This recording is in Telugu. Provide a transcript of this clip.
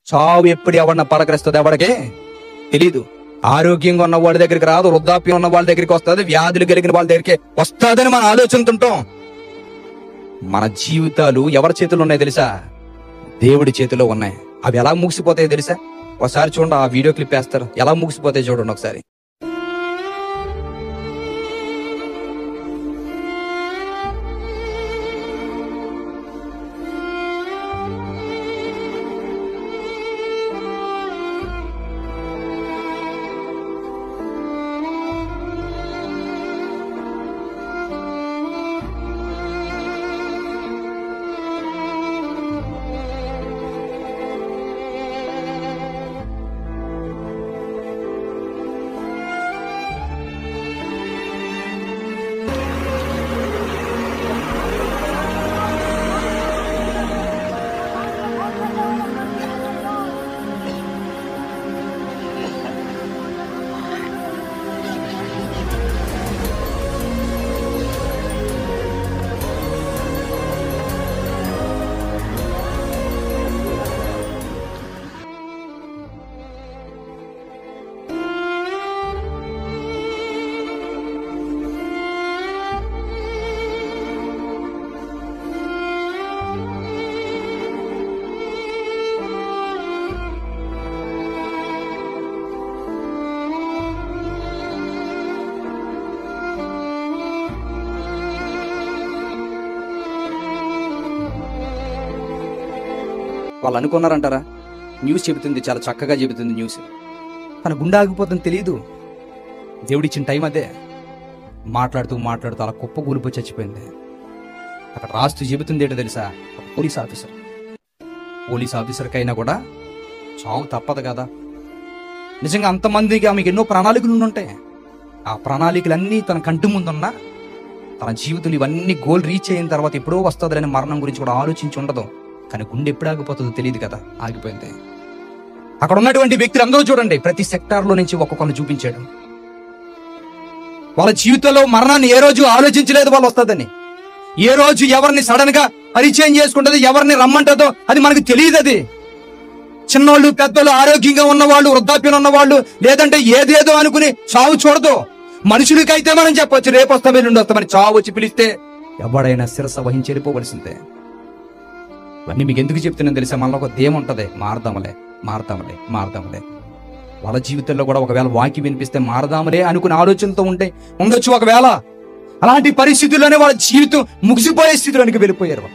చావు ఎప్పుడు ఎవరిన పలకరిస్తుంది ఎవరికి తెలీదు. ఆరోగ్యంగా ఉన్న వాళ్ళ దగ్గరికి రాదు, వృద్ధాప్యం ఉన్న వాళ్ళ దగ్గరికి వస్తుంది, వ్యాధులు కలిగిన వాళ్ళ దగ్గరికి వస్తుందని మనం ఆలోచిస్తుంటాం. మన జీవితాలు ఎవరి చేతుల్లో ఉన్నాయి తెలుసా? దేవుడి చేతిలో ఉన్నాయి. అవి ఎలా ముగిసిపోతాయో తెలుసా? ఒకసారి చూడండి, ఆ వీడియో క్లిప్ వేస్తారు, ఎలా ముగిసిపోతాయి చూడండి ఒకసారి. వాళ్ళు అనుకున్నారంటారా? న్యూస్ చెబుతుంది, చాలా చక్కగా చెబుతుంది న్యూస్. తన గుండె ఆగిపోతుంది తెలియదు. దేవుడిచ్చిన టైం అదే. మాట్లాడుతూ మాట్లాడుతూ అలా కుప్ప కూలిపోయి చచ్చిపోయింది. అక్కడ రాస్తూ చెబుతుంది ఏంటో తెలుసా? పోలీస్ ఆఫీసర్కైనా కూడా చావు తప్పదు కదా. నిజంగా అంతమందికి ఆమెకు ఎన్నో ప్రణాళికలు ఉంటాయి. ఆ ప్రణాళికలన్నీ తన కంటి ముందున్నా తన జీవితంలో ఇవన్నీ గోల్ రీచ్ అయిన తర్వాత ఎప్పుడో వస్తుందని మరణం గురించి కూడా ఆలోచించి ఉండదు. కానీ గుండె ఎప్పుడు ఆగిపోతుందో తెలియదు కదా, ఆగిపోయింది. అక్కడ ఉన్నటువంటి వ్యక్తులు అందరూ చూడండి, ప్రతి సెక్టార్లో నుంచి ఒక్కొక్కరిని చూపించాడు. వాళ్ళ జీవితంలో మరణాన్ని ఏ రోజు ఆలోచించలేదు వాళ్ళు వస్తుందని. ఏ రోజు ఎవరిని సడన్ గా పరిచయం చేసుకుంటుంది, ఎవరిని రమ్మంటుందో అది మనకు తెలియదు. అది చిన్నోళ్ళు, పెద్దోళ్ళు, ఆరోగ్యంగా ఉన్నవాళ్ళు, వృద్ధాప్యం ఉన్నవాళ్ళు, లేదంటే ఏదేదో అనుకుని చావు చూడదు. మనుషులకైతే మనం చెప్పొచ్చు రేపు వస్తాం ఎల్లుండి వస్తామని. చావు వచ్చి పిలిస్తే ఎవడైనా శిరస వహించి వెళ్ళిపోవలసిందే. ఇవన్నీ మీకు ఎందుకు చెప్తున్నాను తెలుసా? మనలో ఒక దేం ఉంటది, మారదామలే. వాళ్ళ జీవితంలో కూడా ఒకవేళ వాక్యం వినిపిస్తే మారదామలే అనుకునే ఆలోచనతో ఉండొచ్చు. ఒకవేళ అలాంటి పరిస్థితుల్లోనే వాళ్ళ జీవితం ముగిసిపోయే స్థితిలోనికి వెళ్ళిపోయారు.